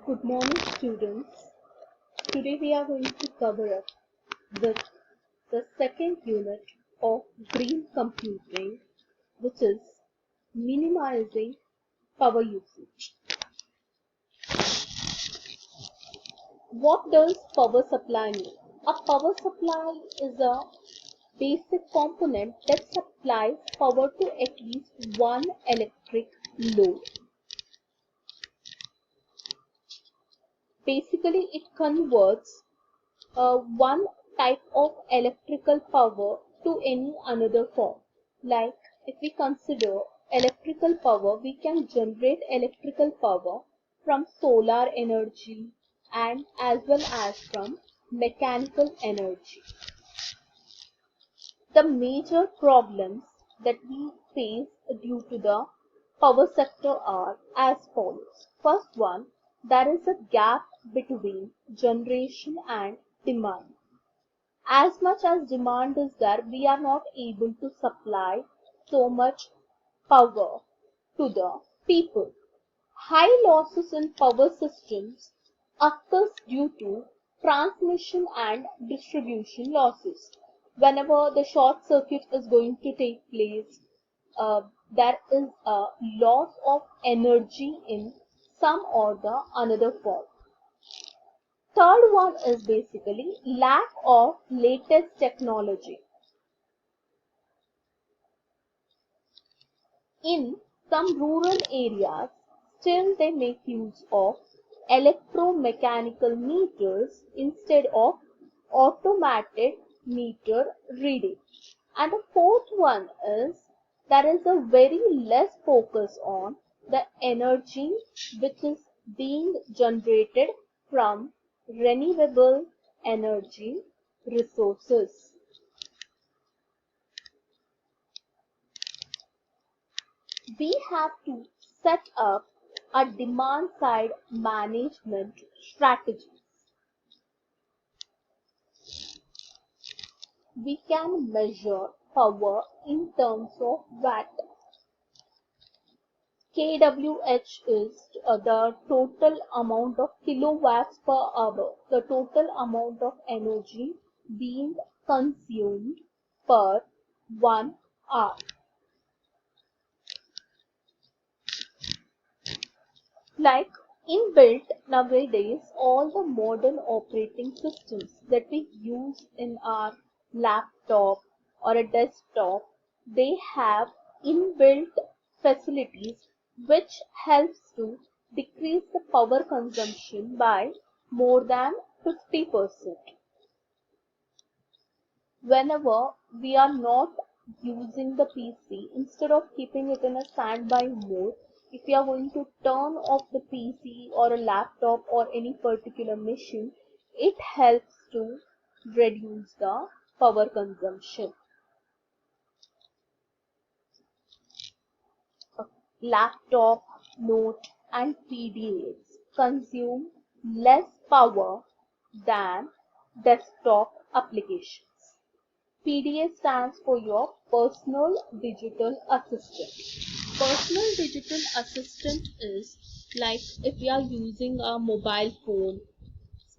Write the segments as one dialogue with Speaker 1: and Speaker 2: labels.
Speaker 1: Good morning, students. Today we are going to cover up with the second unit of green computing, which is minimizing power usage. What does power supply mean? A power supply is a basic component that supplies power to at least one electric load. Basically, it converts one type of electrical power to any another form. Like if we consider electrical power, we can generate electrical power from solar energy and as well as from mechanical energy. The major problems that we face due to the power sector are as follows. First one, there is a gap between generation and demand. As much as demand is there, we are not able to supply so much power to the people. High losses in power systems occurs due to transmission and distribution losses. Whenever the short circuit is going to take place, there is a loss of energy in some or the another form. Third one is basically lack of latest technology. In some rural areas, still they make use of electromechanical meters instead of automated meter reading. And the fourth one is there is a very less focus on the energy which is being generated from renewable energy resources. We have to set up a demand side management strategy. We can measure power in terms of watt. kWh is the total amount of kilowatts per hour, the total amount of energy being consumed per 1 hour. Like inbuilt nowadays, all the modern operating systems that we use in our laptop or a desktop, they have inbuilt facilities which helps to decrease the power consumption by more than 50%. Whenever we are not using the PC, instead of keeping it in a standby mode, if you are going to turn off the PC or a laptop or any particular machine, it helps to reduce the power consumption. Laptop, note and PDAs consume less power than desktop applications. PDA stands for your Personal Digital Assistant. Personal Digital Assistant is like if we are using a mobile phone,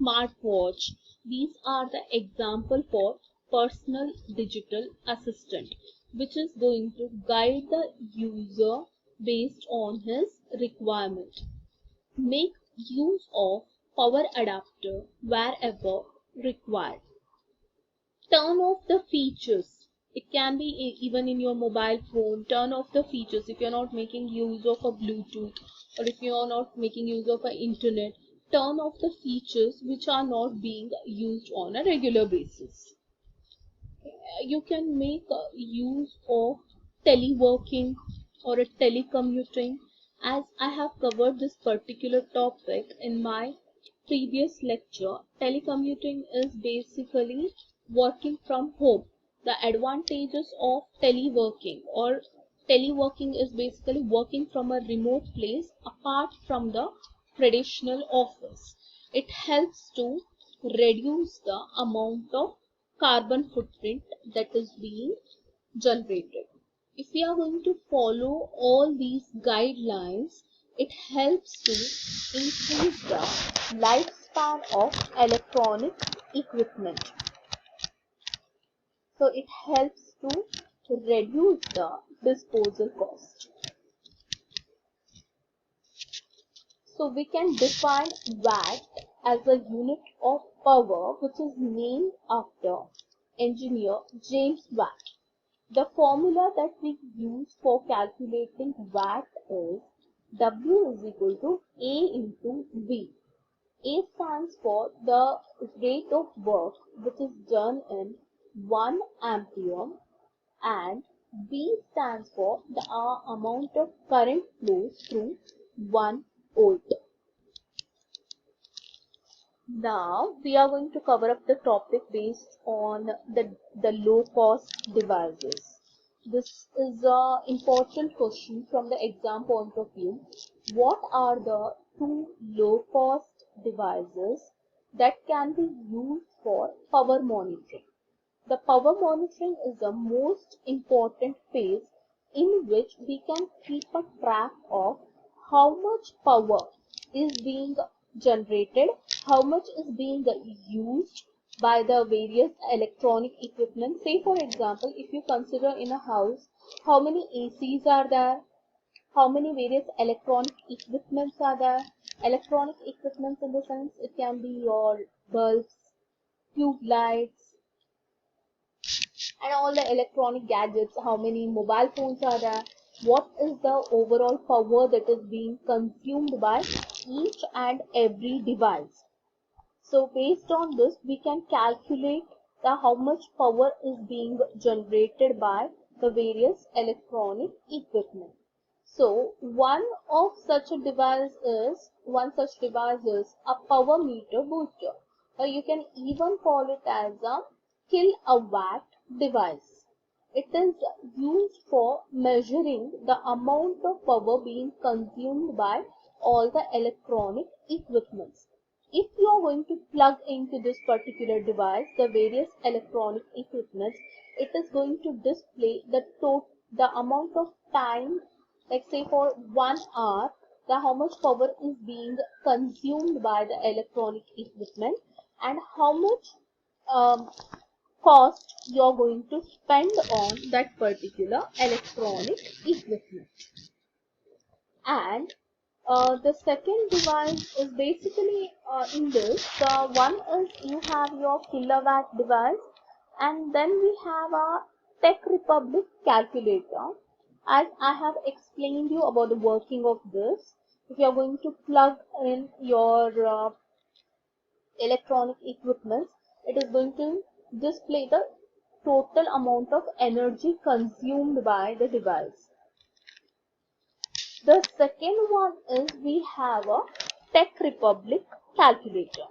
Speaker 1: smartwatch. These are the example for Personal Digital Assistant, which is going to guide the user based on his requirement. Make use of power adapter wherever required. Turn off the features. It can be even in your mobile phone. Turn off the features if you're not making use of a Bluetooth or if you're not making use of an internet. Turn off the features which are not being used on a regular basis. You can make use of teleworking or a telecommuting. As I have covered this particular topic in my previous lecture, telecommuting is basically working from home. The advantages of teleworking is basically working from a remote place apart from the traditional office. It helps to reduce the amount of carbon footprint that is being generated. If we are going to follow all these guidelines, It helps to increase the lifespan of electronic equipment. So it helps to reduce the disposal cost. So we can define watt as a unit of power which is named after engineer James Watt. The formula that we use for calculating watt is W is equal to A into V. A stands for the rate of work which is done in 1 ampere and V stands for the amount of current flows through 1 volt. Now we are going to cover up the topic based on the low cost devices. This is an important question from the exam point of view. What are the two low cost devices that can be used for power monitoring? The power monitoring is the most important phase in which we can keep a track of how much power is being generated, how much is being used by the various electronic equipment. Say for example, if you consider in a house, how many ACs are there, how many various electronic equipments are there. Electronic equipments in the sense it can be your bulbs, tube lights, and all the electronic gadgets, how many mobile phones are there, what is the overall power that is being consumed by each and every device. So based on this, we can calculate how much power is being generated by the various electronic equipment. So one such device is a power meter booster, or you can even call it as a kilowatt device. It is used for measuring the amount of power being consumed by all the electronic equipments. If you are going to plug into this particular device the various electronic equipments, it is going to display the amount of time, like say for 1 hour, how much power is being consumed by the electronic equipment and how much cost you're going to spend on that particular electronic equipment. And the second device is basically in this. The one is you have your kilowatt device, and then we have a Tech Republic calculator. As I have explained you about the working of this, if you are going to plug in your electronic equipment, it is going to display the total amount of energy consumed by the device. The second one is we have a Tech Republic calculator.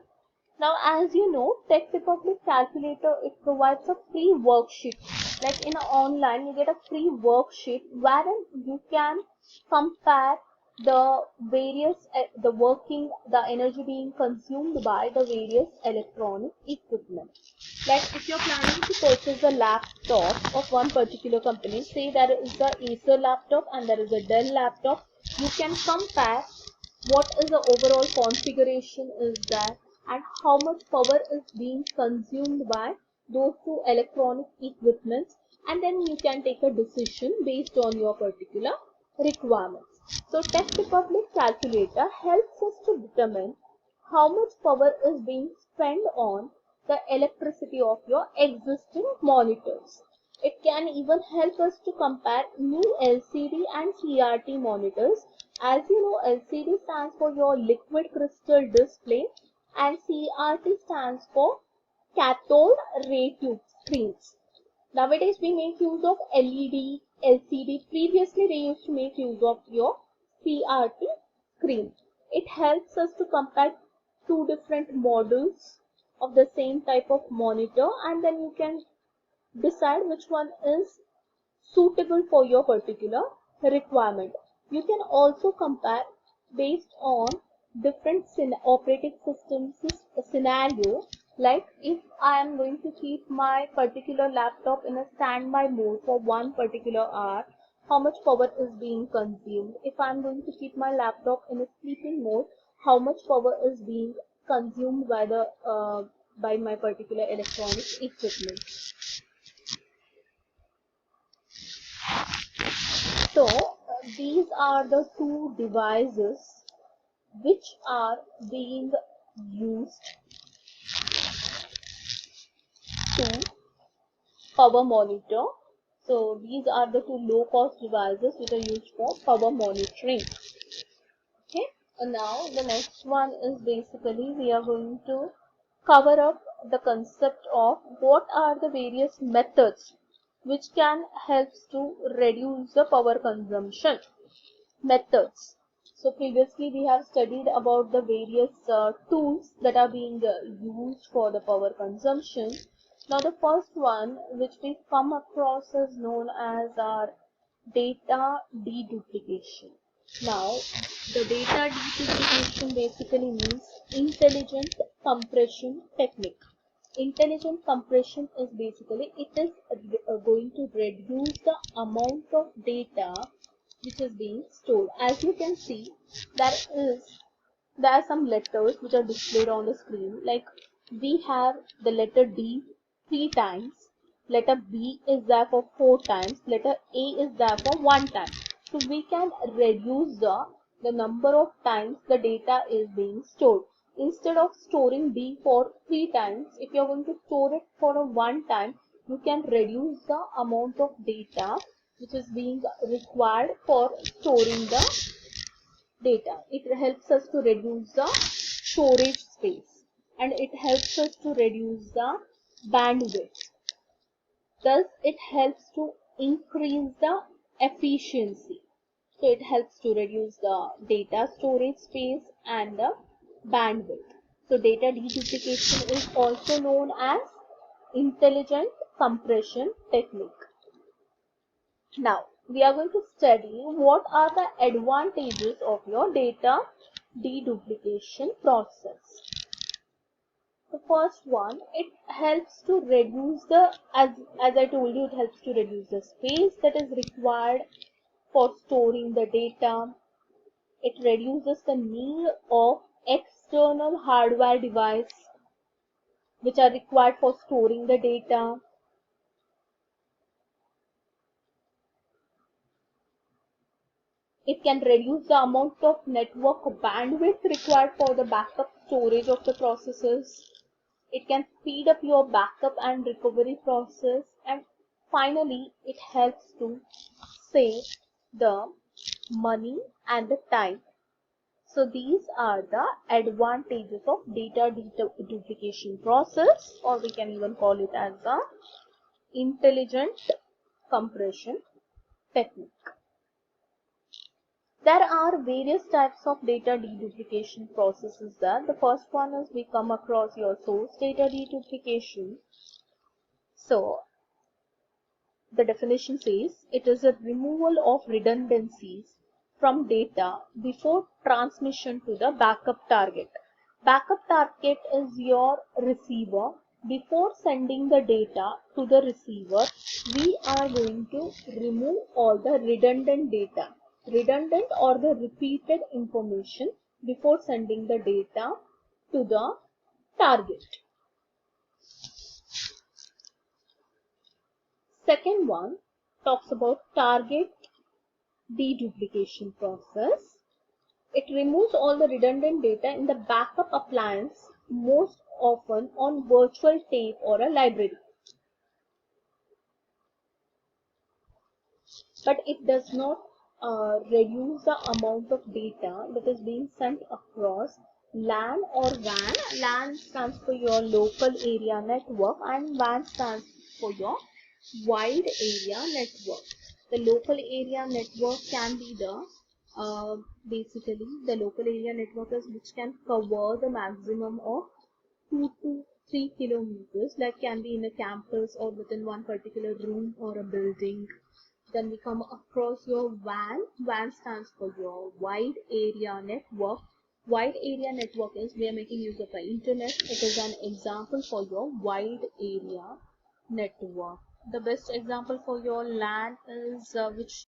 Speaker 1: Now, as you know, Tech Republic calculator, it provides a free worksheet. Like in online, you get a free worksheet wherein you can compare the various, the energy being consumed by the various electronic equipment. Like if you're planning to purchase a laptop of one particular company, say there is the Acer laptop and there is a Dell laptop, you can compare what is the overall configuration is there and how much power is being consumed by those two electronic equipments, and then you can take a decision based on your particular requirements. So Tech Republic calculator helps us to determine how much power is being spent on the electricity of your existing monitors. It can even help us to compare new LCD and CRT monitors. As you know, LCD stands for your liquid crystal display and CRT stands for cathode ray tube screens. Nowadays we make use of LED, LCD. Previously they used to make use of your CRT screen. It helps us to compare two different models of the same type of monitor, and then you can decide which one is suitable for your particular requirement. You can also compare based on different operating systems scenario. Like if I am going to keep my particular laptop in a standby mode for one particular hour, how much power is being consumed. If I'm going to keep my laptop in a sleeping mode, how much power is being consumed by the by my particular electronic equipment. So these are the two devices which are being used to power monitor. So these are the two low cost devices which are used for power monitoring. Okay, and now the next one is basically we are going to cover up the concept of what are the various methods which can help to reduce the power consumption. Methods. So previously we have studied about the various tools that are being used for the power consumption. Now the first one which we come across is known as our data deduplication. Now the data deduplication basically means intelligent compression technique. Intelligent compression is basically it is going to reduce the amount of data which is being stored. As you can see, there are some letters which are displayed on the screen. Like we have the letter D 3 times, letter B is there for 4 times, letter A is there for 1 time. So we can reduce the number of times the data is being stored. Instead of storing D for 3 times, if you are going to store it for a 1 time, you can reduce the amount of data which is being required for storing the data. It helps us to reduce the storage space and it helps us to reduce the bandwidth. Thus, it helps to increase the efficiency. So, it helps to reduce the data storage space and the bandwidth. So, data deduplication is also known as intelligent compression technique. Now, we are going to study what are the advantages of your data deduplication process. The first one, it helps to reduce the, as I told you, it helps to reduce the space that is required for storing the data. It reduces the need of external hardware device which are required for storing the data. It can reduce the amount of network bandwidth required for the backup storage of the processes. It can speed up your backup and recovery process. And finally, it helps to save the money and the time. So these are the advantages of data deduplication process, or we can even call it as the intelligent compression technique. There are various types of data deduplication processes there. The first one is we come across your source data deduplication. So, the definition says it is a removal of redundancies from data before transmission to the backup target. Backup target is your receiver. Before sending the data to the receiver, we are going to remove all the redundant data. Redundant or the repeated information before sending the data to the target. Second one talks about target deduplication process. It removes all the redundant data in the backup appliance, most often on virtual tape or a library. But it does not reduce the amount of data that is being sent across LAN or WAN. LAN stands for your local area network and WAN stands for your wide area network. The local area network can be the basically the local area network is which can cover the maximum of 2 to 3 kilometers, like can be in a campus or within one particular room or a building. Then we come across your WAN. WAN stands for your wide area network. Wide area network is we are making use of the internet. It is an example for your wide area network. The best example for your LAN is which